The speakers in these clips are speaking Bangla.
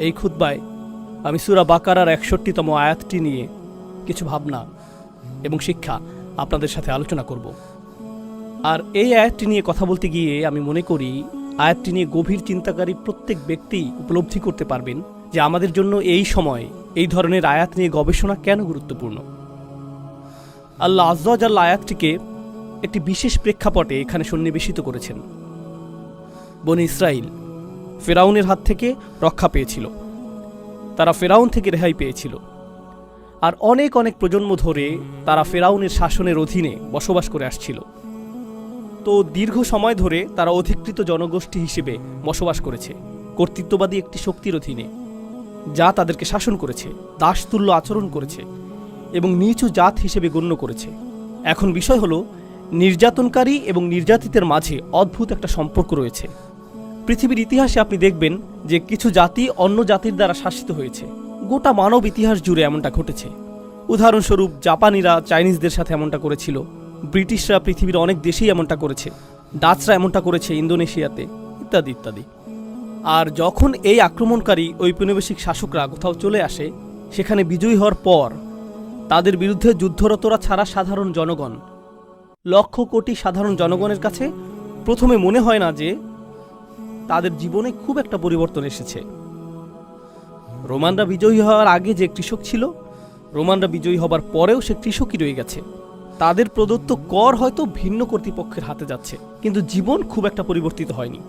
এই খুতবায় আমি সূরা বাকারার ৬১তম আয়াতটি নিয়ে কিছু ভাবনা এবং শিক্ষা আপনাদের সাথে আলোচনা করব। আর এই আয়াতটি নিয়ে কথা বলতে গিয়ে আমি মনে করি আয়াতটি নিয়ে গভীর চিন্তাকারী প্রত্যেক ব্যক্তি উপলব্ধি করতে পারবেন যে আমাদের জন্য এই সময় এই ধরনের আয়াত নিয়ে গবেষণা কেন গুরুত্বপূর্ণ। আল্লাহ আযজা ওয়া জাল্লা আয়াতটিকে একটি বিশেষ প্রেক্ষাপটে এখানে সন্নিবেশিত করেছেন। বনী ইসরাইল ফেরাউনের হাত থেকে রক্ষা পেয়েছিল, তারা ফেরাউন থেকে রেহাই পেয়েছিল, আর অনেক অনেক প্রজন্ম ধরে তারা ফেরাউনের শাসনের অধীনে বসবাস করে আসছিল। তো দীর্ঘ সময় ধরে তারা অধিকৃত জনগোষ্ঠী হিসেবে বসবাস করেছে কর্তৃত্ববাদী একটি শক্তির অধীনে, যা তাদেরকে শাসন করেছে, দাসতুল্য আচরণ করেছে এবং নিচু জাত হিসেবে গণ্য করেছে। এখন বিষয় হলো, নির্যাতনকারী এবং নির্যাতিতের মাঝে অদ্ভুত একটা সম্পর্ক রয়েছে। পৃথিবীর ইতিহাসে আপনি দেখবেন যে কিছু জাতি অন্য জাতির দ্বারা শাসিত হয়েছে। গোটা মানব ইতিহাস জুড়ে এমনটা ঘটেছে। উদাহরণস্বরূপ জাপানিরা চাইনিজদের সাথে এমনটা করেছিল, ব্রিটিশরা পৃথিবীর অনেক দেশেই এমনটা করেছে, ডাচরা এমনটা করেছে ইন্দোনেশিয়াতে, ইত্যাদি ইত্যাদি। আর যখন এই আক্রমণকারী ঔপনিবেশিক শাসকরা কোথাও চলে আসে, সেখানে বিজয়ী হওয়ার পর তাদের বিরুদ্ধে যুদ্ধরতরা ছাড়া সাধারণ জনগণ, লক্ষ কোটি সাধারণ জনগণের কাছে প্রথমে মনে হয় না যে তাদের জীবনে খুব একটা পরিবর্তন এসেছে। রোমানরা বিজয়ী হওয়ার আগে যে কৃষক ছিল, রোমানরা বিজয়ী হবার পরেও সে কৃষকই রয়ে গেছে। তাদের প্রদত্ত কর হয়তো ভিন্ন কর্তৃপক্ষের হাতে যাচ্ছে, কিন্তু জীবন খুব একটা পরিবর্তিত হয়নি,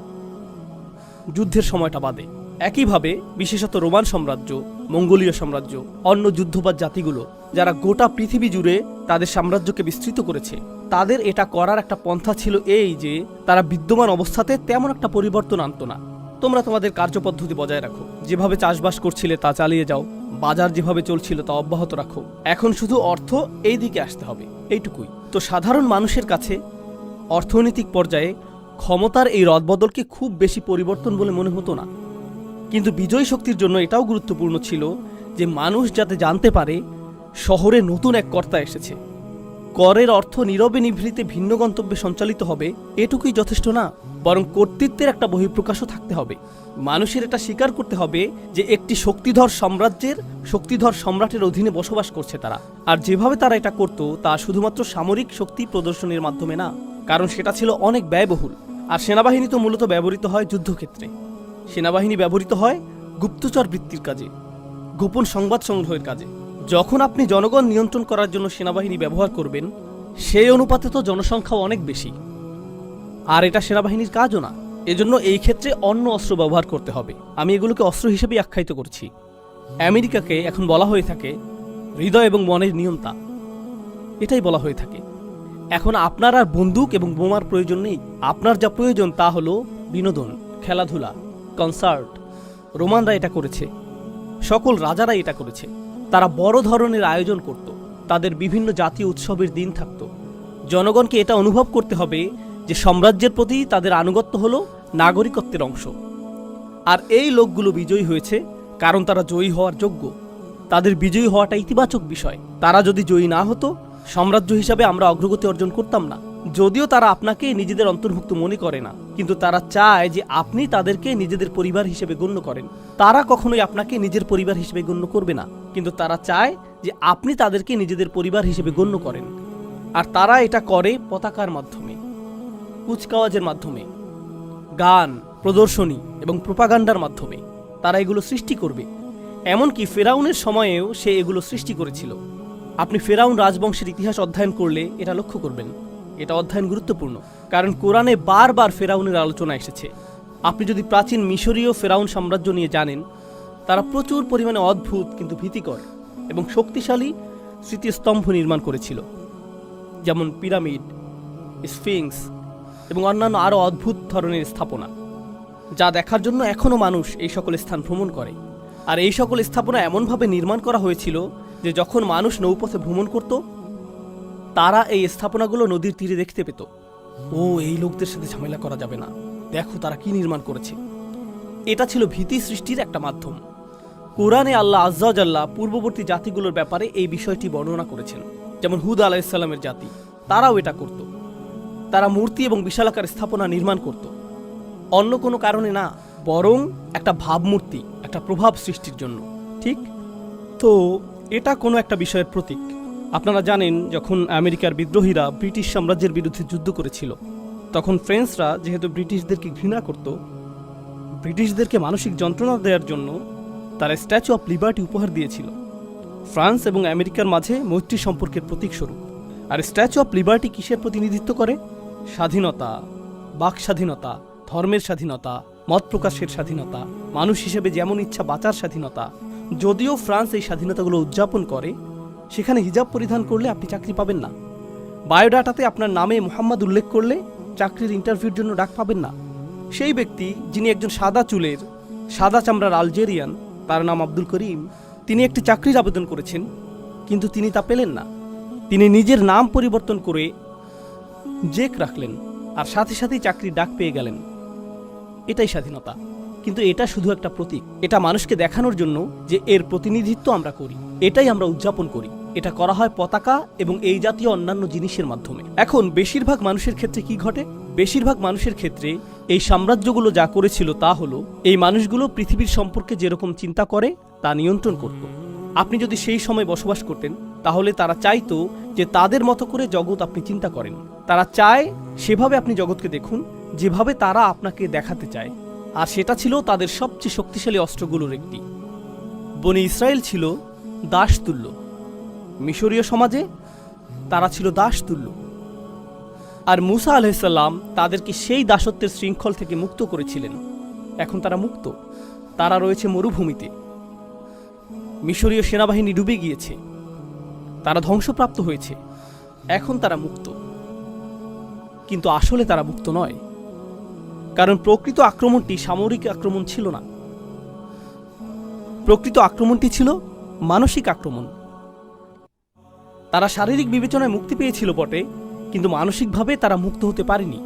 যুদ্ধের সময়টা বাদে। একইভাবে বিশেষত রোমান সাম্রাজ্য, মঙ্গোলীয় সাম্রাজ্য, অন্য যুদ্ধবাজ জাতিগুলো যারা গোটা পৃথিবী জুড়ে তাদের সাম্রাজ্যকে বিস্তৃত করেছে, তাদের এটা করার একটা পন্থা ছিল এই যে তারা বিদ্যমান অবস্থাতে তেমন একটা পরিবর্তন আনত না। তোমরা তোমাদের কার্যপদ্ধতি বজায় রাখো, যেভাবে চাষবাস করছিলে তা চালিয়ে যাও, বাজার যেভাবে চলছিল তা অব্যাহত রাখো, এখন শুধু অর্থ এই দিকে আসতে হবে, এইটুকুই। তো সাধারণ মানুষের কাছে অর্থনৈতিক পর্যায়ে ক্ষমতার এই রদবদলকে খুব বেশি পরিবর্তন বলে মনে হতো না। কিন্তু বিজয়ী শক্তির জন্য এটাও গুরুত্বপূর্ণ ছিল যে মানুষ যাতে জানতে পারে শহরে নতুন এক কর্তা এসেছে। করের অর্থ নীরবে নিভৃতে ভিন্ন গন্তব্যে সঞ্চালিত হবে, এটুকুই যথেষ্ট না, বরং কর্তৃত্বের একটা বহিঃপ্রকাশও থাকতে হবে। মানুষের এটা স্বীকার করতে হবে যে একটি শক্তিধর সাম্রাজ্যের শক্তিধর সম্রাটের অধীনে বসবাস করছে তারা। আর যেভাবে তারা এটা করত তা শুধুমাত্র সামরিক শক্তি প্রদর্শনের মাধ্যমে না, কারণ সেটা ছিল অনেক ব্যয়বহুল। আর সেনাবাহিনী তো মূলত ব্যবহৃত হয় যুদ্ধক্ষেত্রে। সেনাবাহিনী ব্যবহৃত হয় গুপ্তচর বৃত্তির কাজে, গোপন সংবাদ সংগ্রহের কাজে। যখন আপনি জনগণ নিয়ন্ত্রণ করার জন্য সেনাবাহিনী ব্যবহার করবেন, সেই অনুপাতে তো জনসংখ্যাও অনেক বেশি, আর এটা সেনাবাহিনীর কাজও না। এজন্য এই ক্ষেত্রে অন্য অস্ত্র ব্যবহার করতে হবে। আমি এগুলোকে অস্ত্র হিসেবে আখ্যায়িত করছি। আমেরিকাকে এখন বলা হয়ে থাকে হৃদয় এবং মনের নিয়ন্তা, এটাই বলা হয়ে থাকে। এখন আপনার আর বন্দুক এবং বোমার প্রয়োজন নেই। আপনার যা প্রয়োজন তা হলো বিনোদন, খেলাধুলা, কনসার্ট। রোমানরা এটা করেছে, সকল রাজারাই এটা করেছে। তারা বড় ধরনের আয়োজন করত, তাদের বিভিন্ন জাতীয় উৎসবের দিন থাকত। জনগণকে এটা অনুভব করতে হবে যে সাম্রাজ্যের প্রতি তাদের আনুগত্য হলো নাগরিকত্বের অংশ। আর এই লোকগুলো বিজয়ী হয়েছে কারণ তারা জয়ী হওয়ার যোগ্য। তাদের বিজয়ী হওয়াটা ইতিবাচক বিষয়। তারা যদি জয়ী না হতো, সাম্রাজ্য হিসাবে আমরা অগ্রগতি অর্জন করতাম না। যদিও তারা আপনাকে নিজেদের অন্তর্ভুক্ত মনে করে না, কিন্তু তারা চায় যে আপনি তাদেরকে নিজেদের পরিবার হিসেবে গণ্য করেন। তারা কখনোই আপনাকে নিজের পরিবার হিসেবে গণ্য করবে না, কিন্তু তারা চায় যে আপনি তাদেরকে নিজেদের পরিবার হিসেবে গণ্য করেন। আর তারা এটা করে পতাকার মাধ্যমে, কুচকাওয়াজের মাধ্যমে, গান, প্রদর্শনী এবং প্রোপাগান্ডার মাধ্যমে। তারা এগুলো সৃষ্টি করবে। এমনকি ফেরাউনের সময়েও সে এগুলো সৃষ্টি করেছিল। আপনি ফেরাউন রাজবংশের ইতিহাস অধ্যয়ন করলে এটা লক্ষ্য করবেন। এটা অধ্যয়ন গুরুত্বপূর্ণ, কারণ কোরআনে বারবার ফেরাউনের আলোচনা এসেছে। আপনি যদি প্রাচীন মিশরীয় ফেরাউন সাম্রাজ্য নিয়ে জানেন, তারা প্রচুর পরিমাণে অদ্ভুত কিন্তু ভীতিকর এবং শক্তিশালী স্মৃতিস্তম্ভ নির্মাণ করেছিল, যেমন পিরামিড, স্ফিংস এবং অন্যান্য আরও অদ্ভুত ধরনের স্থাপনা, যা দেখার জন্য এখনও মানুষ এই সকল স্থান ভ্রমণ করে। আর এই সকল স্থাপনা এমনভাবে নির্মাণ করা হয়েছিল যে যখন মানুষ নৌপথে ভ্রমণ করত, তারা এই স্থাপনাগুলো নদীর তীরে দেখতে পেত। ও, এই লোকদের সাথে ঝামেলা করা যাবে না, দেখো তারা কি নির্মাণ করেছে। এটা ছিল ভীতি সৃষ্টির একটা মাধ্যম। কোরআনে আল্লাহ আযজা ওয়া জাল্লা পূর্ববর্তী জাতিগুলোর ব্যাপারে এই বিষয়টি বর্ণনা করেছেন। যেমন হুদ আলাইহিস সালামের জাতি, তারাও এটা করত। তারা মূর্তি এবং বিশালাকার স্থাপনা নির্মাণ করত, অন্য কোনো কারণে না। বরং একটা ভাবমূর্তি, একটা প্রভাব সৃষ্টির জন্য। ঠিক তো এটা কোনো একটা বিষয়ের প্রতীক। আপনারা জানেন, যখন আমেরিকার বিদ্রোহীরা ব্রিটিশ সাম্রাজ্যের বিরুদ্ধে যুদ্ধ করেছিল, তখন ফ্রেঞ্চরা যেহেতু ব্রিটিশদেরকে ঘৃণা করত, ব্রিটিশদেরকে মানসিক যন্ত্রণা দেওয়ার জন্য তারা স্ট্যাচু অফ লিবার্টি উপহার দিয়েছিল, ফ্রান্স এবং আমেরিকার মাঝে মৈত্রী সম্পর্কের প্রতীক স্বরূপ। আর স্ট্যাচু অফ লিবার্টি কিসের প্রতিনিধিত্ব করে? স্বাধীনতা, বাক স্বাধীনতা, ধর্মের স্বাধীনতা, মত প্রকাশের স্বাধীনতা, মানুষ হিসেবে যেমন ইচ্ছা বাঁচার স্বাধীনতা। যদিও ফ্রান্স এই স্বাধীনতাগুলো উদযাপন করে, সেখানে হিজাব পরিধান করলে আপনি চাকরি পাবেন না। বায়োডাটাতে আপনার নামে মোহাম্মদ উল্লেখ করলে চাকরির ইন্টারভিউর জন্য ডাক পাবেন না। সেই ব্যক্তি যিনি একজন সাদা চুলের, সাদা চামড়ার আলজেরিয়ান, তার নাম আব্দুল করিম, তিনি একটি চাকরির আবেদন করেছেন, কিন্তু তিনি তা পেলেন না। তিনি নিজের নাম পরিবর্তন করে জেক রাখলেন, আর সাথে সাথেই চাকরির ডাক পেয়ে গেলেন। এটাই স্বাধীনতা। কিন্তু এটা শুধু একটা প্রতীক। এটা মানুষকে দেখানোর জন্য যে এর প্রতিনিধিত্ব আমরা করি, এটাই আমরা উদযাপন করি। এটা করা হয় পতাকা এবং এই জাতীয় অন্যান্য জিনিসের মাধ্যমে। এখন বেশিরভাগ মানুষের ক্ষেত্রে কি ঘটে? বেশিরভাগ মানুষের ক্ষেত্রে এই সাম্রাজ্যগুলো যা করেছিল তা হলো, এই মানুষগুলো পৃথিবীর সম্পর্কে যেরকম চিন্তা করে তা নিয়ন্ত্রণ করত। আপনি যদি সেই সময় বসবাস করতেন, তাহলে তারা চাইতো যে তাদের মতো করে জগৎ আপনি চিন্তা করেন। তারা চায় সেভাবে আপনি জগৎকে দেখুন, যেভাবে তারা আপনাকে দেখাতে চায়। আর সেটা ছিল তাদের সবচেয়ে শক্তিশালী অস্ত্রগুলোর একটি। বনি ইসরায়েল ছিল দাসতুল্য। মিশরীয় সমাজে তারা ছিল দাসতুল্য। আর মুসা আলাইহিসসালাম তাদেরকে সেই দাসত্বের শৃঙ্খল থেকে মুক্ত করেছিলেন। এখন তারা মুক্ত। তারা রয়েছে মরুভূমিতে। মিশরীয় সেনাবাহিনী ডুবে গিয়েছে, তারা ধ্বংসপ্রাপ্ত হয়েছে। এখন তারা মুক্ত, কিন্তু আসলে তারা মুক্ত নয়। কারণ প্রকৃত আক্রমণটি সামরিক আক্রমণ ছিল না, প্রকৃত আক্রমণটি ছিল মানসিক আক্রমণ। তারা শারীরিক বিবেচনায় মুক্তি পেয়েছিল বটে, কিন্তু মানসিকভাবে তারা মুক্ত হতে পারেনি।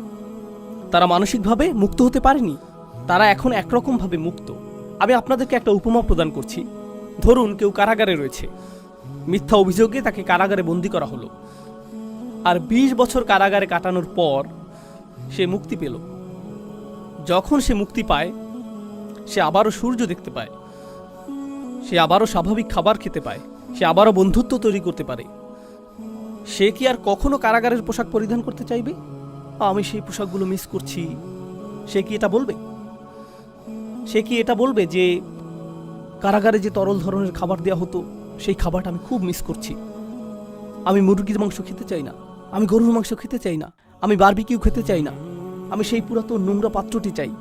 তারা মানসিকভাবে মুক্ত হতে পারেনি। তারা এখন একরকমভাবে মুক্ত। আমি আপনাদেরকে একটা উপমা প্রদান করছি। ধরুন কেউ কারাগারে রয়েছে, মিথ্যা অভিযোগে তাকে কারাগারে বন্দী করা হলো, আর ২০ বছর কারাগারে কাটানোর পর সে মুক্তি পেল। যখন সে মুক্তি পায়, সে আবারও সূর্য দেখতে পায়, সে আবারও স্বাভাবিক খাবার খেতে পায়, সে আবারও বন্ধুত্ব তৈরি করতে পারে। সে কি আর কখনো কারাগারের পোশাক পরিধান করতে চাইবে? আমি সেই পোশাকগুলো মিস করছি। সে কি এটা বলবে? সে কি এটা বলবে যে কারাগারে যে তরল ধরনের খাবার দেওয়া হতো, সেই খাবারটা আমি খুব মিস করছি। আমি মুরগির মাংস খেতে চাই না, আমি গরুর মাংস খেতে চাই না, আমি বারবিকিউ খেতে চাই না, আমি সেই পুরাতন নোংরা পাত্রটি চাই।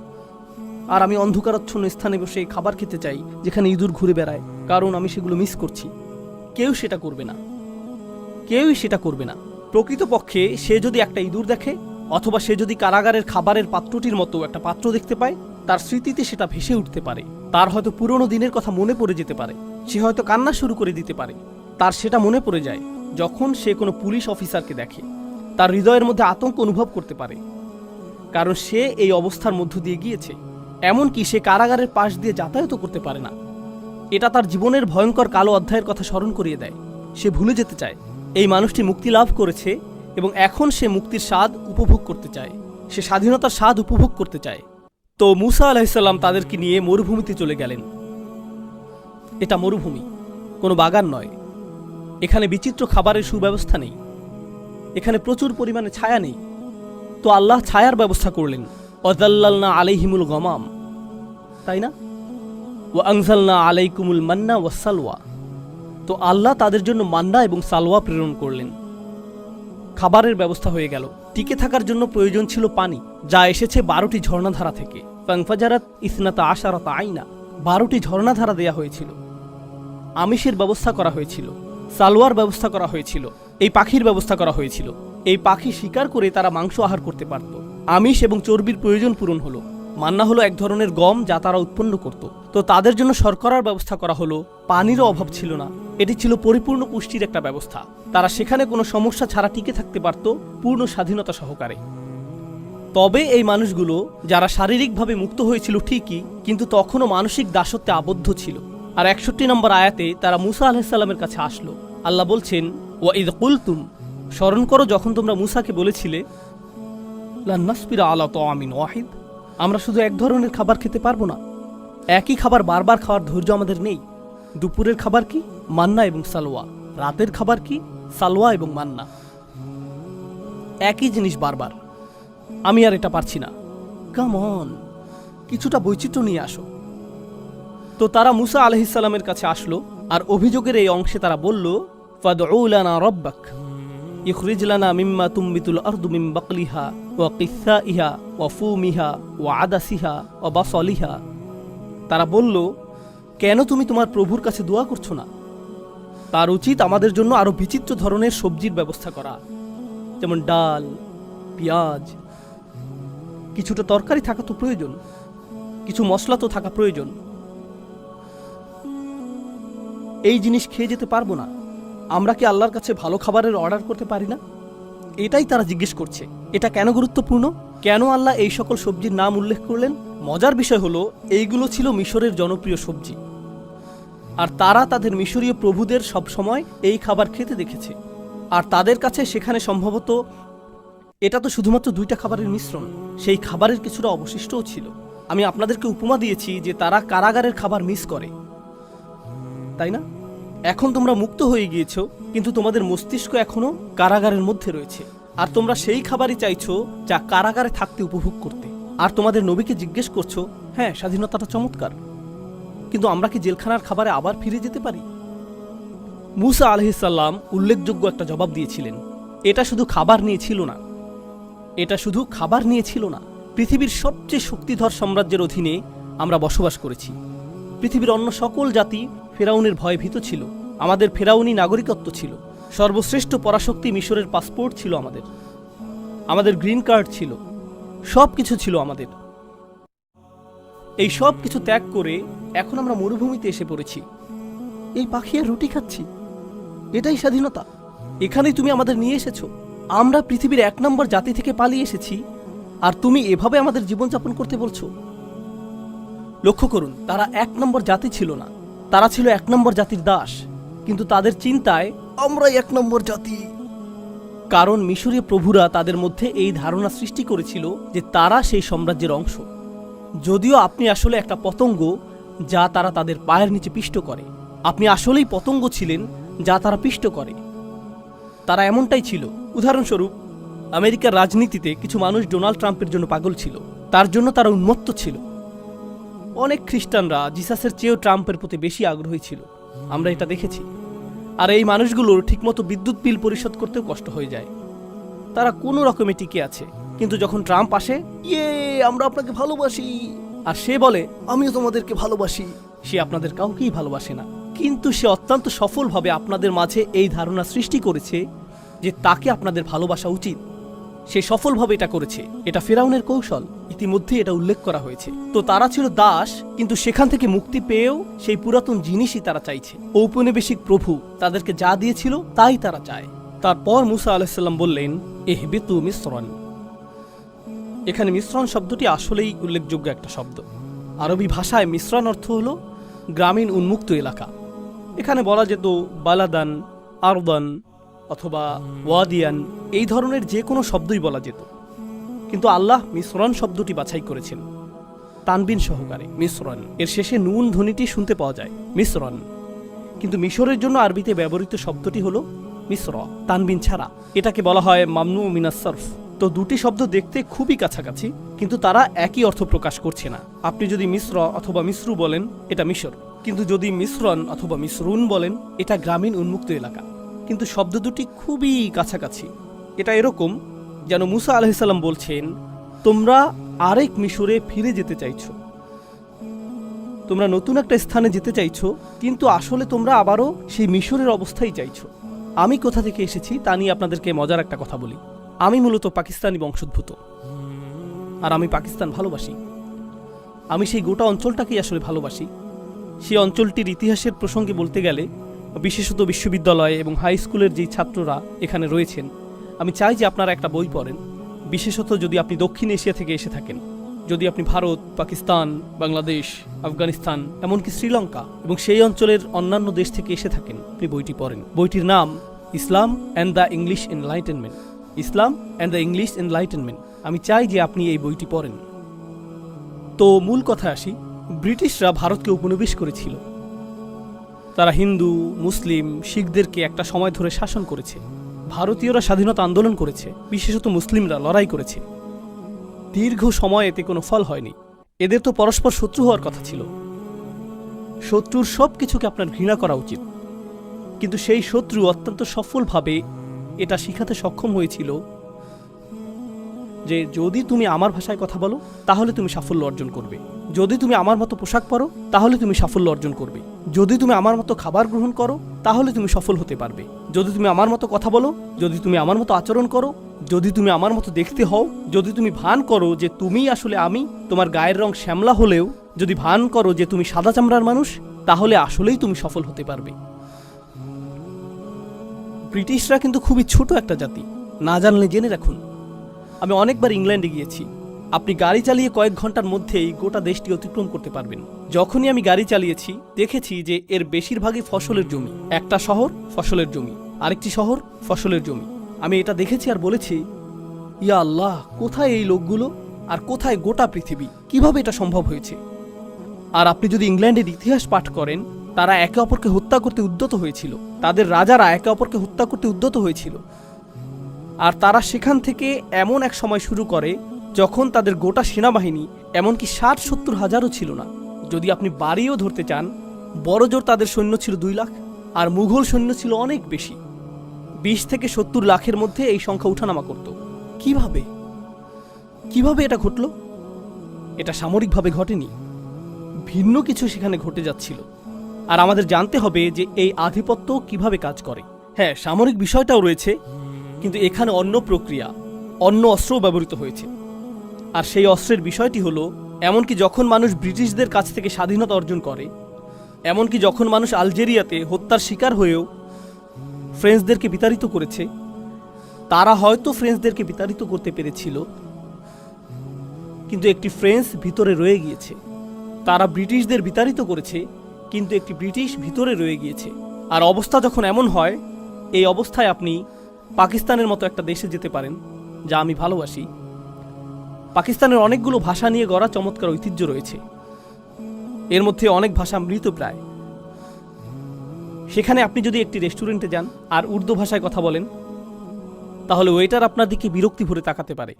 আর আমি অন্ধকারাচ্ছন্ন স্থানে বসে খাবার খেতে চাই যেখানে ইঁদুর ঘুরে বেড়ায়, কারণ আমি সেগুলো মিস করছি। কেউ সেটা করবে না, কেউই সেটা করবে না। প্রকৃতপক্ষে সে যদি একটা ইঁদুর দেখে, অথবা সে যদি কারাগারের খাবারের পাত্রটির মতো একটা পাত্র দেখতে পায়, তার স্মৃতিতে সেটা ভেসে উঠতে পারে। তার হয়তো পুরনো দিনের কথা মনে পড়ে যেতে পারে। সে হয়তো কান্না শুরু করে দিতে পারে। তার সেটা মনে পড়ে যায় যখন সে কোনো পুলিশ অফিসারকে দেখে। তার হৃদয়ের মধ্যে আতঙ্ক অনুভব করতে পারে, কারণ সে এই অবস্থার মধ্য দিয়ে গিয়েছে। এমনকি সে কারাগারের পাশ দিয়ে যাতায়াতও করতে পারে না। এটা তার জীবনের ভয়ঙ্কর কালো অধ্যায়ের কথা স্মরণ করিয়ে দেয়। সে ভুলে যেতে চায় এই মানুষটি মুক্তি লাভ করেছে এবং এখন সে মুক্তির স্বাদ উপভোগ করতে চায়। সে স্বাধীনতার স্বাদ উপভোগ করতে চায়। তো মুসা আলাইহিসসালাম তাদেরকে নিয়ে মরুভূমিতে চলে গেলেন। এটা মরুভূমি, কোনো বাগান নয়। এখানে বিচিত্র খাবারের সুব্যবস্থা নেই, এখানে প্রচুর পরিমাণে ছায়া নেই। তো আল্লাহ ছায়ার ব্যবস্থা করলেন। ওয়াযাল্লালনা আলাইহিমুল গমাম, তাই না? ওয়া আনজালনা আলাইকুমুল মান্না ওয়াসসালওয়া। তো আল্লাহ তাদের জন্য মান্না এবং সালওয়া প্রেরণ করলেন। খাবারের ব্যবস্থা হয়ে গেল। টিকে থাকার জন্য প্রয়োজন ছিল পানি, যা এসেছে 12টি ঝর্ণাধারা থেকে। ফানফাজারাত ইসনাতা আশারাতা আইনা, 12টি ঝর্ণাধারা দেয়া হয়েছিল। আমিষের ব্যবস্থা করা হয়েছিল, সালোয়ার ব্যবস্থা করা হয়েছিল, এই পাখির ব্যবস্থা করা হয়েছিল। এই পাখি শিকার করে তারা মাংস আহার করতে পারত। আমিষ এবং চর্বির প্রয়োজন পূরণ হলো। মান্না হলো এক ধরনের গম যা তারা উৎপন্ন করত। তো তাদের জন্য শর্করার ব্যবস্থা করা হলো। পানিরও অভাব ছিল না। এটি ছিল পরিপূর্ণ পুষ্টির একটা ব্যবস্থা। তারা সেখানে কোনো সমস্যা ছাড়া টিকে থাকতে পারত পূর্ণ স্বাধীনতা সহকারে। তবে এই মানুষগুলো যারা শারীরিকভাবে মুক্ত হয়েছিল ঠিকই, কিন্তু তখনও মানসিক দাসত্বে আবদ্ধ ছিল। আর 61 নম্বর আয়াতে তারা মুসা আলাইহিসসালামের কাছে আসলো। আল্লাহ বলছেন, ওয়া ইয কুলতুম, স্মরণ করো যখন তোমরা মুসাকে বলেছিলে, লা নাসবিরা আলা তাআমিন ওয়াহিদ, আমরা শুধু এক ধরনের খাবার খেতে পারবো না, একই খাবার বারবার খাওয়ার ধৈর্য আমাদের নেই। দুপুরের খাবার কি? মান্না এবং সালোয়া। রাতের খাবার কি? সালোয়া এবং মান্না। একই জিনিস বারবার। আমি আর এটা পারছি না। কাম অন, কিছুটা বৈচিত্র্য নিয়ে আসো। তো তারা মুসা আলাইহিস সালামের কাছে আসলো, আর অভিযোগের এই অংশে তারা বলল, ফাদউ লানা রাব্বাক ইখরিজ লানা মিম্মা তুমবিতুল আরদু মিন বাকলিহা ওয়া কিসাইহা ওয়া ফুমিহা ওয়া আদাসিহা ওয়া বাসলিহা। তারা বলল, কেন তুমি তোমার প্রভুর কাছে দোয়া করছো না? তার উচিত আমাদের জন্য আরো বিচিত্র ধরনের সবজির ব্যবস্থা করা, যেমন ডাল, পেঁয়াজ, কিছুটা তরকারি থাকা তো প্রয়োজন, কিছু মশলা তো থাকা প্রয়োজন। এই জিনিস খেয়ে যেতে পারবো না। আমরা কি আল্লাহর কাছে ভালো খাবারের অর্ডার করতে পারি না? এটাই তারা জিজ্ঞেস করছে। এটা কেন গুরুত্বপূর্ণ? কেন আল্লাহ এই সকল সবজির নাম উল্লেখ করলেন? মজার বিষয় হলো, এইগুলো ছিল মিশরের জনপ্রিয় সবজি, আর তারা তাদের মিশরীয় প্রভুদের সব সময় এই খাবার খেতে দেখেছে। আর তাদের কাছে সেখানে সম্ভবত এটা তো শুধুমাত্র দুইটা খাবারের মিশ্রণ, সেই খাবারের কিছুটা অবশিষ্টও ছিল। আমি আপনাদেরকে উপমা দিয়েছি যে তারা কারাগারের খাবার মিস করে, তাই না? এখন তোমরা মুক্ত হয়ে গিয়েছো, কিন্তু তোমাদের মস্তিষ্ক এখনো কারাগারের মধ্যে রয়েছে, আর তোমরা সেই খাবারই চাইছো যা কারাগারে থাকতে উপভোগ করতে। আর তোমাদের নবীকে জিজ্ঞেস করছো, হ্যাঁ স্বাধীনতাটা চমৎকার, কিন্তু আমরা কি জেলখানার খাবারে আবার ফিরে যেতে পারি? মুসা আলাইহিস সালাম উল্লেখযোগ্য একটা জবাব দিয়েছিলেন। এটা শুধু খাবার নিয়ে ছিল না, এটা শুধু খাবার নিয়ে ছিল না। পৃথিবীর সবচেয়ে শক্তিধর সাম্রাজ্যের অধীনে আমরা বসবাস করেছি। পৃথিবীর অন্য সকল জাতি ফেরাউনের ভয়ে ভীত ছিল। আমাদের ফেরাউনি নাগরিকত্ব ছিল। সর্বশ্রেষ্ঠ পরাশক্তি মিশরের পাসপোর্ট ছিল আমাদের, আমাদের গ্রিন কার্ড ছিল, সব কিছু ছিল আমাদের। এই সব কিছু ত্যাগ করে এখন আমরা মরুভূমিতে এসে পড়েছি। এই পাখি আর রুটি খাচ্ছি, এটাই স্বাধীনতা। এখানেই তুমি আমাদের নিয়ে এসেছো। আমরা পৃথিবীর 1 নম্বর জাতি থেকে পালিয়ে এসেছি, আর তুমি এভাবে আমাদের জীবনযাপন করতে বলছো? লক্ষ্য করুন, তারা 1 নম্বর জাতি ছিল না, তারা ছিল 1 নম্বর জাতির দাস। কিন্তু তাদের চিন্তায় আমরাই 1 নম্বর জাতি। কারণ মিশরীয় প্রভুরা তাদের মধ্যে এই ধারণা সৃষ্টি করেছিল যে তারা সেই সাম্রাজ্যের অংশ, যদিও আপনি আসলে একটা পতঙ্গ যা তারা তাদের পায়ের নিচে পিষ্ট করে। আপনি আসলেই পতঙ্গ ছিলেন যা তারা পিষ্ট করে। তারা এমনটাই ছিল। উদাহরণস্বরূপ, আমেরিকার রাজনীতিতে কিছু মানুষ ডোনাল্ড ট্রাম্পের জন্য পাগল ছিল, তার জন্য তারা উন্মত্ত ছিল। অনেক খ্রিস্টানরা জিসাসের চেয়েও ট্রাম্পের প্রতি বেশি আগ্রহী ছিল, আমরা এটা দেখেছি। আর এই মানুষগুলোর ঠিকমতো বিদ্যুৎ বিল পরিশোধ করতেও কষ্ট হয়ে যায়। তারা কোনো রকমে টিকে আছে, কিন্তু যখন ট্রাম্প আসে, ইয়ে আমরা আপনাকে ভালোবাসি, আর সে বলে আমিও তোমাদেরকে ভালোবাসি, সে আপনাদের কাউকেই ভালোবাসে না। কিন্তু সে অত্যন্ত সফলভাবে আপনাদের মাঝে এই ধারণা সৃষ্টি করেছে যে তাকে আপনাদের ভালোবাসা উচিত। সে সফলভাবে এটা করেছে। এটা ফেরাউনের কৌশল, ইতিমধ্যে এটা উল্লেখ করা হয়েছে। তো তারা ছিল দাস, কিন্তু সেখান থেকে মুক্তি পেয়েও সেই পুরাতন জিনিসই তারা চাইছে। ঔপনিবেশিক প্রভু তাদেরকে যা দিয়েছিল তাই তারা চায়। তারপর মুসা আলাইহিস সালাম বললেন, ইহবিতু মিসরান। এখানে মিশ্রণ শব্দটি আসলেই উল্লেখযোগ্য একটা শব্দ। আরবি ভাষায় মিশ্রণ অর্থ হলো গ্রামীণ উন্মুক্ত এলাকা। এখানে বলা যেত বালাদান, আরদান অথবা ওয়াদিয়ান, এই ধরনের যে কোনো শব্দই বলা যেত, কিন্তু আল্লাহ মিশ্রণ শব্দটি বাছাই করেছেন তানবিন সহকারে। মিশ্রণ এর শেষে নুন ধ্বনিটি শুনতে পাওয়া যায়, মিশ্রণ। কিন্তু মিশরের জন্য আরবিতে ব্যবহৃত শব্দটি হলো মিশ্র, তানবিন ছাড়া। এটাকে বলা হয় মামনু মিনাস সরফ। তো দুটি শব্দ দেখতে খুবই কাছাকাছি, কিন্তু তারা একই অর্থ প্রকাশ করছে না। আপনি যদি মিশ্র অথবা মিশ্রু বলেন, এটা মিশর, কিন্তু যদি মিশ্রণ অথবা মিশ্রুন বলেন, এটা গ্রামীণ উন্মুক্ত এলাকা। কিন্তু শব্দ দুটি খুবই কাছাকাছি। এটা এরকম যেন মুসা আলাইহিস সালাম বলছেন, তোমরা আরেক মিশরে ফিরে যেতে চাইছো, তোমরা নতুন একটা স্থানে যেতে চাইছো, কিন্তু আসলে তোমরা আবারও সেই মিশরের অবস্থায় চাইছো। আমি কোথা থেকে এসেছি তা নিয়ে আপনাদেরকে মজার একটা কথা বলি। আমি মূলত পাকিস্তানি বংশোদ্ভূত, আর আমি পাকিস্তান ভালোবাসি। আমি সেই গোটা অঞ্চলটাকেই আসলে ভালোবাসি। সেই অঞ্চলটির ইতিহাসের প্রসঙ্গে বলতে গেলে, বিশেষত বিশ্ববিদ্যালয় এবং হাই স্কুলের যেই ছাত্ররা এখানে রয়েছেন, আমি চাই যে আপনারা একটা বই পড়েন, বিশেষত যদি আপনি দক্ষিণ এশিয়া থেকে এসে থাকেন। যদি আপনি ভারত, পাকিস্তান, বাংলাদেশ, আফগানিস্তান, এমনকি শ্রীলঙ্কা এবং সেই অঞ্চলের অন্যান্য দেশ থেকে এসে থাকেন, আপনি বইটি পড়েন। বইটির নাম Islam and the English enlightenment. Islam and the English enlightenment. আমি চাই যে আপনি এই বইটি পড়েন। তো মূল কথায় আসি, ব্রিটিশরা ভারতকে উপনিবেশ করেছিল। তারা হিন্দু, মুসলিম, শিখদেরকে একটা সময় ধরে শাসন করেছে। ভারতীয়রা স্বাধীনতা আন্দোলন করেছে, বিশেষত মুসলিমরা লড়াই করেছে। দীর্ঘ সময় এতে কোনো ফল হয়নি। এদের তো পরস্পর শত্রু হওয়ার কথা ছিল। শত্রুর সব কিছুকে আপনার ঘৃণা করা উচিত, কিন্তু সেই শত্রু অত্যন্ত সফলভাবে এটা শিখাতে সক্ষম হয়েছিল যে যদি তুমি আমার ভাষায় কথা বলো তাহলে তুমি সাফল্য অর্জন করবে, যদি তুমি আমার মতো পোশাক পরো তাহলে তুমি সাফল্য অর্জন করবে, যদি তুমি আমার মতো খাবার গ্রহণ করো তাহলে তুমি সফল হতে পারবে, যদি তুমি আমার মতো কথা বলো, যদি তুমি আমার মতো আচরণ করো, যদি তুমি আমার মতো দেখতে হও, যদি তুমি ভান করো যে তুমি আসলে আমি, তোমার গায়ের রং শ্যামলা হলেও যদি ভান করো যে তুমি সাদা চামড়ার মানুষ, তাহলে আসলেই তুমি সফল হতে পারবে। ব্রিটিশরা কিন্তু খুবই ছোট একটা জাতি, না জানলে জেনে রাখুন। আমি অনেকবার ইংল্যান্ডে গিয়েছি। আপনি গাড়ি চালিয়ে কয়েক ঘন্টার মধ্যেই গোটা দেশটি অতিক্রম করতে পারবেন। যখনই আমি গাড়ি চালিয়েছি দেখেছি যে এর বেশিরভাগই ফসলের জমি। একটা শহর ফসলের জমি, আরেকটি শহর ফসলের জমি। আমি এটা দেখেছি আর বলেছি, ইয়া আল্লাহ, কোথায় এই লোকগুলো আর কোথায় গোটা পৃথিবী, কিভাবে এটা সম্ভব হয়েছে? আর আপনি যদি ইংল্যান্ডের ইতিহাস পাঠ করেন, তারা একে অপরকে হত্যা করতে উদ্যত হয়েছিল, তাদের রাজারা একে অপরকে হত্যা করতে উদ্যত হয়েছিল। আর তারা সেখান থেকে এমন এক সময় শুরু করে যখন তাদের গোটা সেনাবাহিনী এমনকি ৬০-৭০ হাজারও ছিল না। যদি আপনি বাড়িও ধরতে চান, বড়জোর তাদের সৈন্য ছিল ২ লাখ, আর মুঘল সৈন্য ছিল অনেক বেশি। ২০ থেকে ৭০ লাখের মধ্যে এই সংখ্যা উঠানামা করত। কিভাবে কিভাবে এটা ঘটল? এটা সামরিকভাবে ঘটেনি, ভিন্ন কিছু সেখানে ঘটে যাচ্ছিল। আর আমাদের জানতে হবে যে এই আধিপত্য কিভাবে কাজ করে। হ্যাঁ, সামরিক বিষয়টাও রয়েছে, কিন্তু এখানে অন্য প্রক্রিয়া, অন্য অস্ত্রও ব্যবহৃত হয়েছে। আর সেই অস্ত্রের বিষয়টি হলো, এমনকি যখন মানুষ ব্রিটিশদের কাছ থেকে স্বাধীনতা অর্জন করে, এমনকি যখন মানুষ আলজেরিয়াতে হত্যার শিকার হয়েও ফ্রেঞ্চদেরকে বিতাড়িত করেছে, তারা হয়তো ফ্রেঞ্চদেরকে বিতাড়িত করতে পেরেছিল, কিন্তু একটি ফ্রেঞ্চ ভিতরে রয়ে গিয়েছে। তারা ব্রিটিশদের বিতাড়িত করেছে, কিন্তু একটি ব্রিটিশ ভিতরে রয়ে গিয়েছে। আর অবস্থা যখন এমন হয়, এই অবস্থায় আপনি পাকিস্তানের মতো একটা দেশে যেতে পারেন, যা আমি ভালোবাসি। পাকিস্তানের অনেকগুলো ভাষা নিয়ে গড়া চমৎকার ঐতিহ্য রয়েছে, এর মধ্যে অনেক ভাষা মৃতপ্রায়। সেখানে আপনি যদি একটি রেস্টুরেন্টে যান আর উর্দু ভাষায় কথা বলেন, তাহলে ওয়েটার আপনার দিকে বিরক্তি ভরে তাকাতে পারে।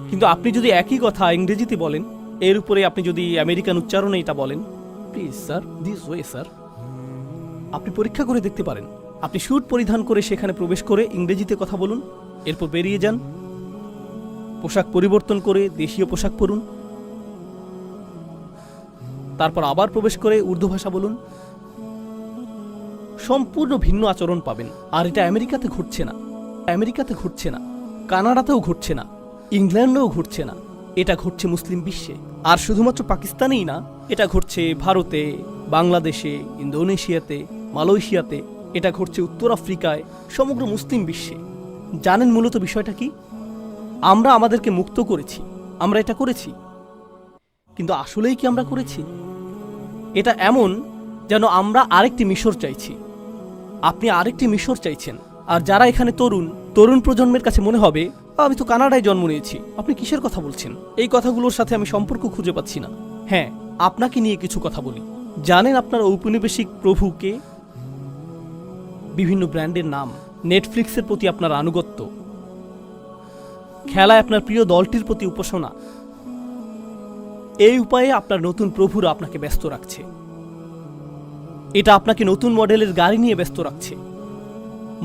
কিন্তু আপনি যদি একই কথা ইংরেজিতে বলেন, এর উপরে আপনি যদি আমেরিকান উচ্চারণে এটা বলেন, please sir, this way sir, আপনি পরীক্ষা করে দেখতে পারেন। আপনি স্যুট পরিধান করে সেখানে প্রবেশ করে ইংরেজিতে কথা বলুন, এরপর বেরিয়ে যান, পোশাক পরিবর্তন করে দেশীয় পোশাক পরুন, তারপর আবার প্রবেশ করে উর্দু ভাষা বলুন, সম্পূর্ণ ভিন্ন আচরণ পাবেন। আর এটা আমেরিকাতে ঘটছে না, আমেরিকাতে ঘটছে না, কানাডাতেও ঘটছে না, ইংল্যান্ডেও ঘটছে না, এটা ঘটছে মুসলিম বিশ্বে। আর শুধুমাত্র পাকিস্তানেই না, এটা ঘটছে ভারতে, বাংলাদেশে, ইন্দোনেশিয়াতে, মালয়েশিয়াতে, এটা ঘটছে উত্তর আফ্রিকায়, সমগ্র মুসলিম বিশ্বে। জানেন মূলত বিষয়টা কি? আমরা আমাদেরকে মুক্ত করেছি, আমরা এটা করেছি, কিন্তু আসলেই কি আমরা করেছি? এটা এমন যেন আমরা আরেকটি মিশর চাইছি। আপনি আরেকটি মিশর চাইছেন। আর যারা এখানে তরুণ প্রজন্মের কাছে মনে হবে, আমি তো কানাডায় জন্ম নিয়েছি, আপনি কিসের কথা বলছেন? এই কথাগুলোর সাথে আমি সম্পর্ক খুঁজে পাচ্ছি না। হ্যাঁ, আপনাকে নিয়ে কিছু কথা বলি। জানেন আপনার ঔপনিবেশিক প্রভুকে? বিভিন্ন ব্র্যান্ডের নাম, নেটফ্লিক্সের প্রতি আপনার আনুগত্য, খেলায় আপনার প্রিয় দলটির প্রতি উপাসনা, এই উপায়ে আপনার নতুন প্রভুরা আপনাকে ব্যস্ত রাখছে। এটা আপনাকে নতুন মডেলের গাড়ি নিয়ে ব্যস্ত রাখছে,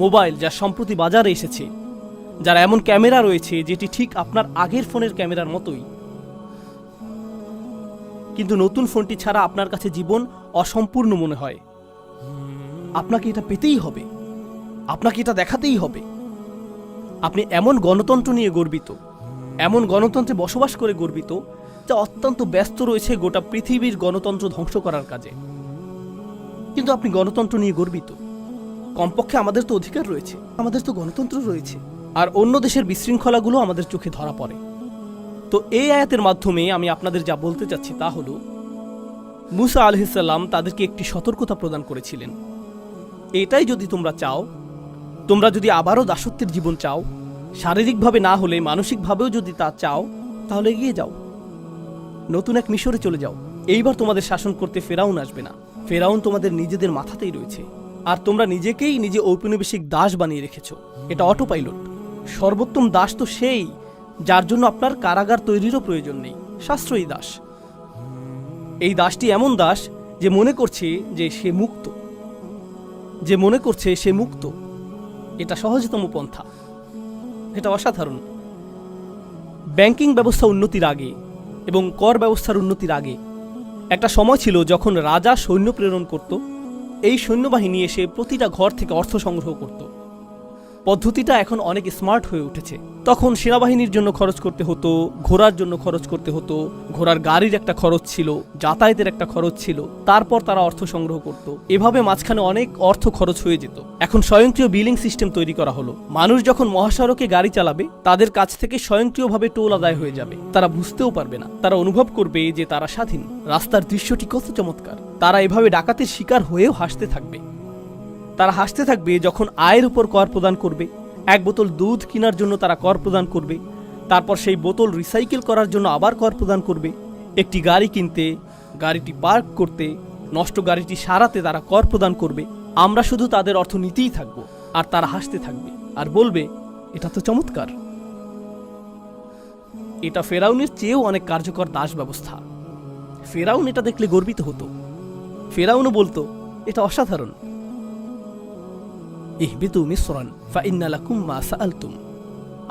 মোবাইল যা সম্প্রতি বাজারে এসেছে, যার এমন ক্যামেরা রয়েছে যেটি ঠিক আপনার আগের ফোনের ক্যামেরার মতোই, কিন্তু নতুন ফোনটি ছাড়া আপনার কাছে জীবন অসম্পূর্ণ মনে হয়। আপনাকে এটা পেতেই হবে, আপনাকে এটা দেখাতেই হবে। আপনি এমন গণতন্ত্র নিয়ে গর্বিত, এমন গণতন্ত্রে বসবাস করে গর্বিত, যা অত্যন্ত ব্যস্ত রয়েছে গোটা পৃথিবীর গণতন্ত্র ধ্বংস করার কাজে। কিন্তু আপনি গণতন্ত্র নিয়ে গর্বিত। কমপক্ষে আমাদের তো অধিকার রয়েছে, আমাদের তো গণতন্ত্র রয়েছে। আর অন্য দেশের বিশৃঙ্খলাগুলো আমাদের চোখে ধরা পড়ে। তো এই আয়াতের মাধ্যমে আমি আপনাদের যা বলতে চাচ্ছি তা হলো, মুসা আলাইহিস সালাম তাদেরকে একটি সতর্কতা প্রদান করেছিলেন। এটাই যদি তোমরা চাও, তোমরা যদি আবারও দাসত্বের জীবন চাও, শারীরিকভাবে না হলে মানসিকভাবেও যদি তা চাও, তাহলে এগিয়ে যাও। নতুন এক মিশরে চলে যাও। এইবার তোমাদের শাসন করতে ফেরাউন আসবে না। ফেরাউন তোমাদের নিজেদের মাথাতেই রয়েছে, আর তোমরা নিজেকেই নিজে ঔপনিবেশিক দাস বানিয়ে রেখেছো। এটা অটো পাইলট। সর্বোত্তম দাস তো সেই যার জন্য আপনার কারাগার তৈরিরও প্রয়োজন নেই, সাশ্রয়ী দাস। এই দাসটি এমন দাস যে মনে করছে যে সে মুক্ত, এটা সহজতম পন্থা। এটা অসাধারণ। ব্যাংকিং ব্যবস্থা উন্নতির আগে এবং কর ব্যবস্থার উন্নতির আগে একটা সময় ছিল যখন রাজা সৈন্য প্রেরণ করত। এই সৈন্যবাহিনী এসে প্রতিটা ঘর থেকে অর্থ সংগ্রহ করত। পদ্ধতিটা এখন অনেক স্মার্ট হয়ে উঠেছে। তখন সেনাবাহিনীর জন্য খরচ করতে হতো, ঘোড়ার জন্য খরচ করতে হতো, ঘোড়ার গাড়ির একটা খরচ ছিল, যাতায়াতের একটা খরচ ছিল, তারপর তারা অর্থ সংগ্রহ করত। এভাবে মাঝখানে অনেক অর্থ খরচ হয়ে যেত। এখন স্বয়ংক্রিয় বিলিং সিস্টেম তৈরি করা হলো। মানুষ যখন মহাসড়কে গাড়ি চালাবে, তাদের কাছ থেকে স্বয়ংক্রিয়ভাবে টোল আদায় হয়ে যাবে। তারা বুঝতেও পারবে না, তারা অনুভব করবে যে তারা স্বাধীন। রাস্তার দৃশ্যটি কত চমৎকার। তারা এভাবে ডাকাতের শিকার হয়েও হাসতে থাকবে। তারা হাসতে থাকবে যখন আয়ের উপর কর প্রদান করবে। এক বোতল দুধ কেনার জন্য তারা কর প্রদান করবে, তারপর সেই বোতল রিসাইকেল করার জন্য আবার কর প্রদান করবে। একটি গাড়ি কিনতে, গাড়িটি পার্ক করতে, নষ্ট গাড়িটি সারাতে তারা কর প্রদান করবে। আমরা শুধু তাদের অর্থ নিতেই থাকবো, আর তারা হাসতে থাকবে আর বলবে, এটা তো চমৎকার। এটা ফেরাউনের চেয়েও অনেক কার্যকর দাস ব্যবস্থা। ফেরাউন এটা দেখলে গর্বিত হতো। ফেরাউনও বলতো, এটা অসাধারণ। ইহবিতু মিসরান ফাইন্না লাকুম মা সাআলতুম।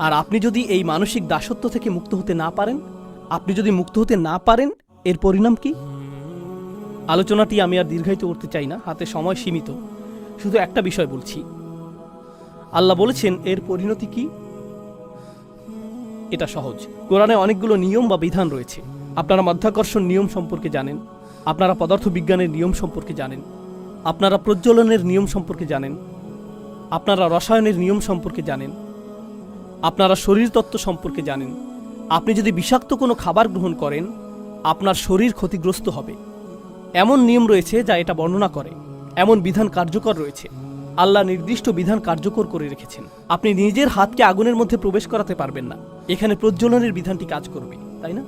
আর আপনি যদি এই মানসিক দাসত্ব থেকে মুক্ত হতে না পারেন, এর পরিণাম কি? আলোচনাটি আমি আর দীর্ঘায়িত করতে চাই না, হাতে সময় সীমিত। শুধু একটা বিষয় বলছি। আল্লাহ বলেছেন এর পরিণতি কি? এটা সহজ। কোরআনে অনেকগুলো নিয়ম বা বিধান রয়েছে। আপনারা মাধ্যাকর্ষণ নিয়ম সম্পর্কে জানেন, আপনারা পদার্থবিজ্ঞানের নিয়ম সম্পর্কে জানেন, আপনারা প্রজ্বলনের নিয়ম সম্পর্কে জানেন, আপনারা রসায়নের নিয়ম সম্পর্কে জানেন, আপনারা শরীরতত্ত্ব সম্পর্কে জানেন। আপনি যদি বিষাক্ত কোনো খাবার গ্রহণ করেন, আপনার শরীর ক্ষতিগ্রস্ত হবে। এমন নিয়ম রয়েছে যা এটা বর্ণনা করে। এমন বিধান কার্যকর রয়েছে। আল্লাহ নির্দিষ্ট বিধান কার্যকর করে রেখেছেন। আপনি নিজের হাতকে আগুনের মধ্যে প্রবেশ করাতে পারবেন না। এখানে প্রজ্বলনের বিধানটি কাজ করবে, তাই না?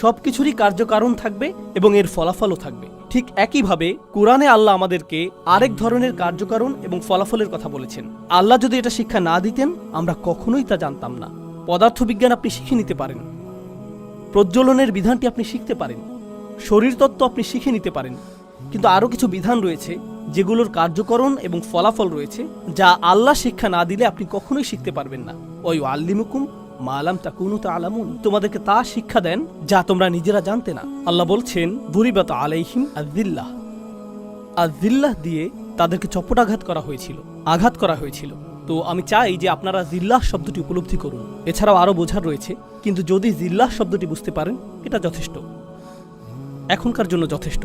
সবকিছুরই কার্যকারণ থাকবে এবং এর ফলাফলও থাকবে। ঠিক একইভাবে কোরআনে আল্লাহ আমাদেরকে আরেক ধরনের কার্যকারণ এবং ফলাফলের কথা বলেছেন। আল্লাহ যদি এটা শিক্ষা না দিতেন, আমরা কখনোই তা জানতাম না। পদার্থবিজ্ঞান আপনি শিখে নিতে পারেন, প্রজ্বলনের বিধানটি আপনি শিখতে পারেন, শরীরতত্ত্ব আপনি শিখে নিতে পারেন, কিন্তু আরও কিছু বিধান রয়েছে যেগুলোর কার্যকরণ এবং ফলাফল রয়েছে, যা আল্লাহ শিক্ষা না দিলে আপনি কখনোই শিখতে পারবেন না। ওই আল্লিমুকুম মালাম তাকুনু তাআলামুন। তোমাদেরকে তা শিক্ষা দেন যা তোমরা নিজেরা জানতে না। আল্লাহ বলছেন, দুরিবাত আলাইহিম আযিল্লাহ। আযিল্লাহ দিয়ে তাদেরকে চপটাঘাত করা হয়েছিল। তো আমি চাই যে আপনারা জিল্লাহ শব্দটি উপলব্ধি করুন। এছাড়াও আরও বোঝার রয়েছে, কিন্তু যদি জিল্লাহ শব্দটি বুঝতে পারেন, এটা যথেষ্ট, এখনকার জন্য যথেষ্ট।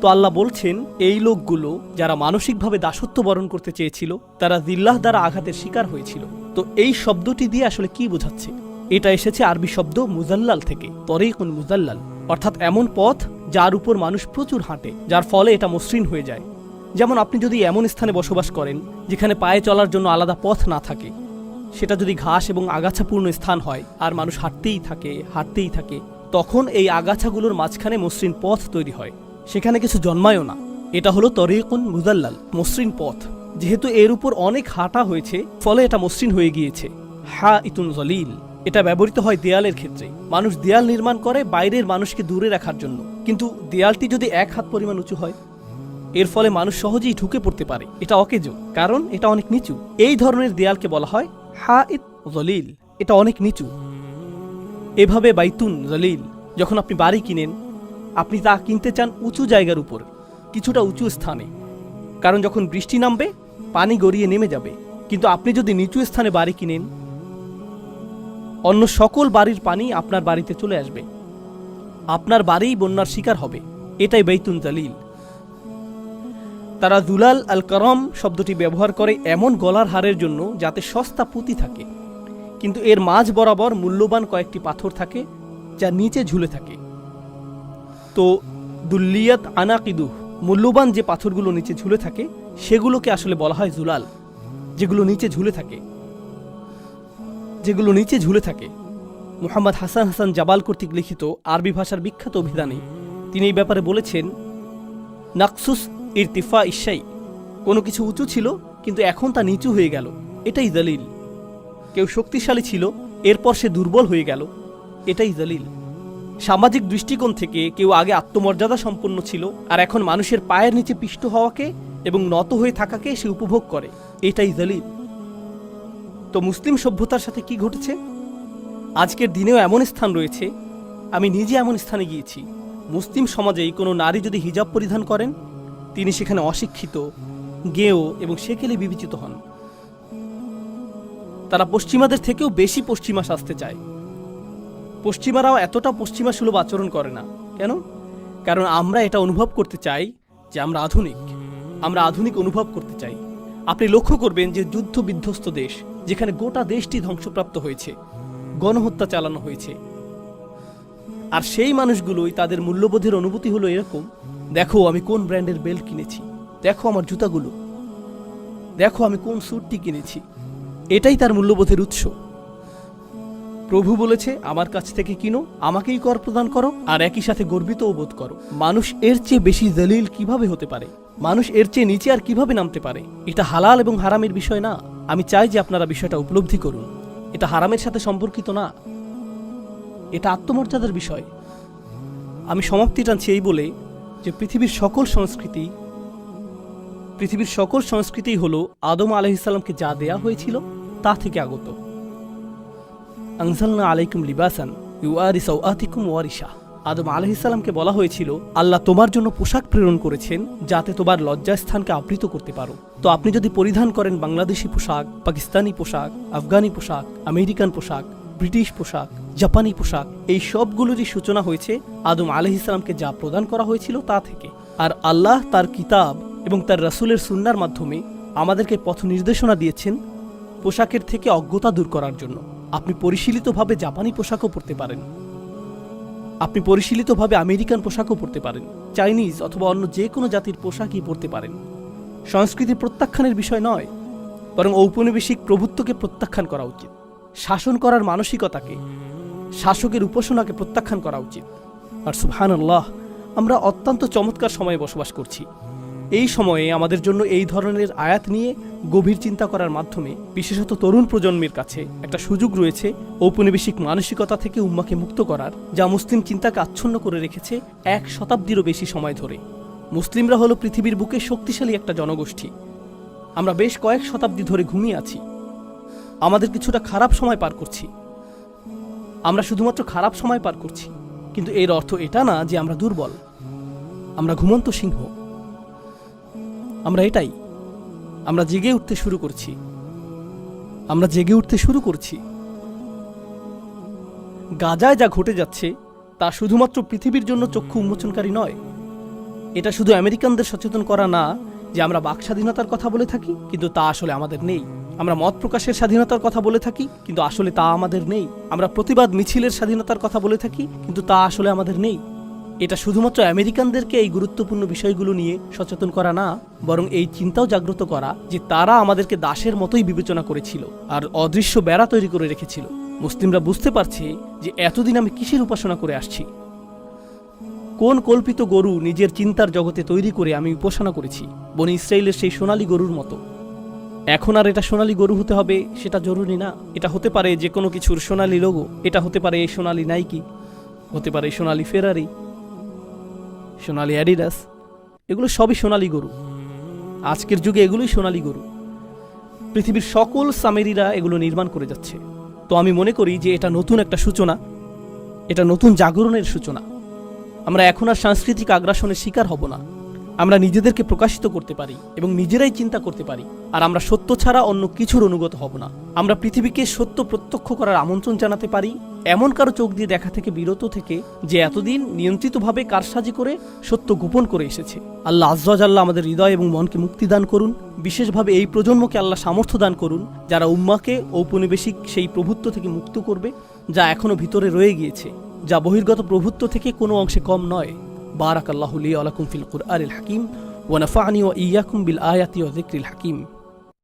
তো আল্লাহ বলছেন, এই লোকগুলো যারা মানসিকভাবে দাসত্ব বরণ করতে চেয়েছিল, তারা জিল্লাহ দ্বারা আঘাতের শিকার হয়েছিল। তো এই শব্দটি দিয়ে আসলে কি বোঝাচ্ছে? এটা এসেছে আরবি শব্দ মুজাল্লাল থেকে, তরিকুন মুজাল্লাল, অর্থাৎ এমন পথ যার উপর মানুষ প্রচুর হাঁটে, যার ফলে এটা মসৃণ হয়ে যায়। যেমন আপনি যদি এমন স্থানে বসবাস করেন যেখানে পায়ে চলার জন্য আলাদা পথ না থাকে, সেটা যদি ঘাস এবং আগাছাপূর্ণ স্থান হয় আর মানুষ হাঁটতেই থাকে, তখন এই আগাছাগুলোর মাঝখানে মসৃণ পথ তৈরি হয়, সেখানে কিছু জন্মায়ও না। এটা হলো তরিকুন মুজাল্লাল, মসৃণ পথ। যেহেতু এর উপর অনেক হাঁটা হয়েছে, ফলে এটা মসৃণ হয়ে গিয়েছে। হাইতুন জলিল, এটা ব্যবহৃত হয় দেয়ালের ক্ষেত্রে। মানুষ দেয়াল নির্মাণ করে বাইরের মানুষকে দূরে রাখার জন্য, কিন্তু দেয়ালটি যদি 1 হাত পরিমাণ উঁচু হয়, এর ফলে মানুষ সহজেই ঢুকে পড়তে পারে। এটা অকেজো, কারণ এটা অনেক নিচু। এই ধরনের দেয়ালকে বলা হয় হাইত জলিল, এটা অনেক নিচু। এভাবে বাইতুন জলিল, যখন আপনি বাড়ি কিনেন, আপনি তা কিনতে চান উঁচু জায়গার উপর, কিছুটা উঁচু স্থানে, কারণ যখন বৃষ্টি নামবে পানি গড়িয়ে নেমে যাবে। কিন্তু আপনি যদি নিচু স্থানে বাড়ি কিনেন, অন্য সকল বাড়ির পানি আপনার বাড়িতে চলে আসবে, আপনার বাড়িই বন্যার শিকার হবে। এটাই বাইতুন জালিল। তারা দুলাল আল করম শব্দটি ব্যবহার করে এমন গলার হারের জন্য যাতে সস্তা পুঁতি থাকে, কিন্তু এর মাঝ বরাবর মূল্যবান কয়েকটি পাথর থাকে যা নিচে ঝুলে থাকে। তো দুল্লিয়াত আনাকিদুহ, মূল্যবান যে পাথরগুলো নিচে ঝুলে থাকে সেগুলোকে আসলে বলা হয় জুলাল, যেগুলো নিচে ঝুলে থাকে। মুহাম্মদ হাসান হাসান জাবাল কর্তৃক লিখিত আরবি ভাষার বিখ্যাত অভিধানে তিনি এই ব্যাপারে বলেছেন, নাকসুস ইরতিফা ইশাই, কোনো কিছু উঁচু ছিল কিন্তু এখন তা নিচু হয়ে গেল, এটাই দলিল। কেউ শক্তিশালী ছিল, এরপর সে দুর্বল হয়ে গেল, এটাই দলিল। সামাজিক দৃষ্টিকোণ থেকে কেউ আগে আত্মমর্যাদা সম্পন্ন ছিল, আর এখন মানুষের পায়ের নিচে পিষ্ট হওয়াকে এবং নত হয়ে থাকাকে সে উপভোগ করে, এটাই দলিল। তো মুসলিম সভ্যতার সাথে কি ঘটেছে? আজকের দিনেও এমন স্থান রয়েছে, আমি নিজে এমন স্থানে গিয়েছি, মুসলিম সমাজেই কোনো নারী যদি হিজাব পরিধান করেন, তিনি সেখানে অশিক্ষিত, গেঁয়ো এবং সেকেলে বিবেচিত হন। তারা পশ্চিমাদের থেকেও বেশি পশ্চিমা সাজতে চায়। পশ্চিমারাও এতটা পশ্চিমা সুলভ আচরণ করে না। কেন? কারণ আমরা এটা অনুভব করতে চাই যে আমরা আধুনিক অনুভব করতে চাই। আপনি লক্ষ্য করবেন যে যুদ্ধ বিধ্বস্ত দেশ, যেখানে গোটা দেশটি ধ্বংসপ্রাপ্ত হয়েছে, গণহত্যা চালানো হয়েছে, আর সেই মানুষগুলোই তাদের মূল্যবোধের অনুভূতি হলো এরকম, দেখো আমি কোন ব্র্যান্ডের বেল্ট কিনেছি, দেখো আমার জুতাগুলো, দেখো আমি কোন স্যুটটি কিনেছি, এটাই তার মূল্যবোধের উৎস। প্রভু বলেছে, আমার কাছ থেকে কিনো, আমাকেই কর প্রদান করো, আর একই সাথে গর্বিতও বোধ করো। মানুষ এর চেয়ে বেশি দলিল কিভাবে হতে পারে? মানুষ এর চেয়ে নিচে আর কিভাবে নামতে পারে? এটা হালাল এবং হারামের বিষয় না। আমি চাই যে আপনারা বিষয়টা উপলব্ধি করুন। এটা হারামের সাথে সম্পর্কিত না, এটা আত্মমর্যাদার বিষয়। আমি সমাপ্তি টানছি এই বলে যে পৃথিবীর সকল সংস্কৃতি হলো আদম আলাইহিস সালামকে যা দেয়া হয়েছিল তা থেকে আগত। আনজালনা আলাইকুম লিবাসান ইউআরি সাওআতিকুম ওয়ারিশা। আদম আলাইহিস সালামকে বলা হয়েছিল, আল্লাহ তোমার জন্য পোশাক প্রেরণ করেছেন যাতে তোমার লজ্জাস্থানকে আবৃত করতে পারো। তো আপনি যদি পরিধান করেন বাংলাদেশি পোশাক, পাকিস্তানি পোশাক, আফগানি পোশাক, আমেরিকান পোশাক, ব্রিটিশ পোশাক, জাপানি পোশাক, এই সবগুলোরই সূচনা হয়েছে আদম আলাইহিস সালামকে যা প্রদান করা হয়েছিল তা থেকে। আর আল্লাহ তার কিতাব এবং তার রাসূলের সুন্নাহর মাধ্যমে আমাদেরকে পথ নির্দেশনা দিয়েছেন পোশাকের থেকে অজ্ঞতা দূর করার জন্য। আপনি পরিশীলিতভাবে জাপানি পোশাকও পরতে পারেন, আপনি পরিশীলিতভাবে আমেরিকান পোশাকও পরতে পারেন, চাইনিজ অথবা অন্য যে কোনো জাতির পোশাকই পরতে পারেন। সংস্কৃতি প্রত্যাখ্যানের বিষয় নয়, বরং ঔপনিবেশিক প্রভুত্বকে প্রত্যাখ্যান করা উচিত। শাসন করার মানসিকতাকে, শাসকের উপাসনাকে প্রত্যাখ্যান করা উচিত। আর সুবহানাল্লাহ, আমরা অত্যন্ত চমৎকার সময়ে বসবাস করছি। এই সময়ে আমাদের জন্য এই ধরনের আয়াত নিয়ে গভীর চিন্তা করার মাধ্যমে বিশেষত তরুণ প্রজন্মের কাছে একটা সুযোগ রয়েছে ঔপনিবেশিক মানসিকতা থেকে উম্মাকে মুক্ত করার, যা মুসলিম চিন্তাকে আচ্ছন্ন করে রেখেছে 1 শতাব্দীরও বেশি সময় ধরে। মুসলিমরা হলো পৃথিবীর বুকে শক্তিশালী একটা জনগোষ্ঠী। আমরা বেশ কয়েক শতাব্দী ধরে ঘুমিয়ে আছি। আমাদের কিছুটা খারাপ সময় পার করছি, আমরা শুধুমাত্র খারাপ সময় পার করছি, কিন্তু এর অর্থ এটা না যে আমরা দুর্বল, আমরা ঘুমন্ত সিংহ। আমরা জেগে উঠতে শুরু করছি। গাজায় যা ঘটে যাচ্ছে তা শুধুমাত্র পৃথিবীর জন্য চক্ষু উন্মোচনকারী নয়। এটা শুধু আমেরিকানদের সচেতন করা না যে আমরা বাক স্বাধীনতার কথা বলে থাকি কিন্তু তা আসলে আমাদের নেই। আমরা মত প্রকাশের স্বাধীনতার কথা বলে থাকি কিন্তু আসলে তা আমাদের নেই। আমরা প্রতিবাদ মিছিলের স্বাধীনতার কথা বলে থাকি কিন্তু তা আসলে আমাদের নেই। এটা শুধুমাত্র আমেরিকানদেরকে এই গুরুত্বপূর্ণ বিষয়গুলো নিয়ে সচেতন করা না, বরং এই চিন্তাও জাগ্রত করা যে তারা আমাদেরকে দাসের মতোই বিবেচনা করেছিল আর অদৃশ্য বেড়া তৈরি করে রেখেছিল। মুসলিমরা বুঝতে পারছে যে এতদিন আমি কিসের উপাসনা করে আসছি, কোন কল্পিত গরু নিজের চিন্তার জগতে তৈরি করে আমি উপাসনা করেছি, বনি ইসরাইলের সেই সোনালী গরুর মতো। এখন আর এটা সোনালী গরু হতে হবে সেটা জরুরি না। এটা হতে পারে যে কোনো কিছুর সোনালী লোগো, এটা হতে পারে এই সোনালী নাইকি, হতে পারে সোনালী ফেরারি, সোনালী অ্যাডিডাস, এগুলো সবই সোনালী গরু। আজকের যুগে এগুলোই সোনালী গরু। পৃথিবীর সকল সামেরিরা এগুলো নির্মাণ করে যাচ্ছে। তো আমি মনে করি যে এটা নতুন একটা সূচনা, এটা নতুন জাগরণের সূচনা। আমরা এখন আর সাংস্কৃতিক আগ্রাসনের শিকার হব না। আমরা নিজেদেরকে প্রকাশিত করতে পারি এবং নিজেরাই চিন্তা করতে পারি, আর আমরা সত্য ছাড়া অন্য কিছুর অনুগত হব না। আমরা পৃথিবীকে সত্য প্রত্যক্ষ করার আমন্ত্রণ জানাতে পারি, এমন কারো চোখ দিয়ে দেখা থেকে বিরত থেকে যে এতদিন নিয়ন্ত্রিতভাবে কারসাজি করে সত্য গোপন করে এসেছে। আল্লাহ আজ্জা ওয়া জাল্লা আমাদের হৃদয় এবং মনকে মুক্তি দান করুন। বিশেষভাবে এই প্রজন্মকে আল্লাহ সামর্থ্য দান করুন যারা উম্মাকে ঔপনিবেশিক সেই প্রভুত্ব থেকে মুক্ত করবে যা এখনো ভিতরে রয়ে গিয়েছে, যা বহির্গত প্রভুত্ব থেকে কোনো অংশে কম নয়। বারাকাল্লাহু লি ওয়া লাকুম ফিল কুরআনিল হাকিম ওয়া নাফা'নি ওয়া ইয়্যাকুম বিল আয়াতি ওয়া যিকরিল হাকিম।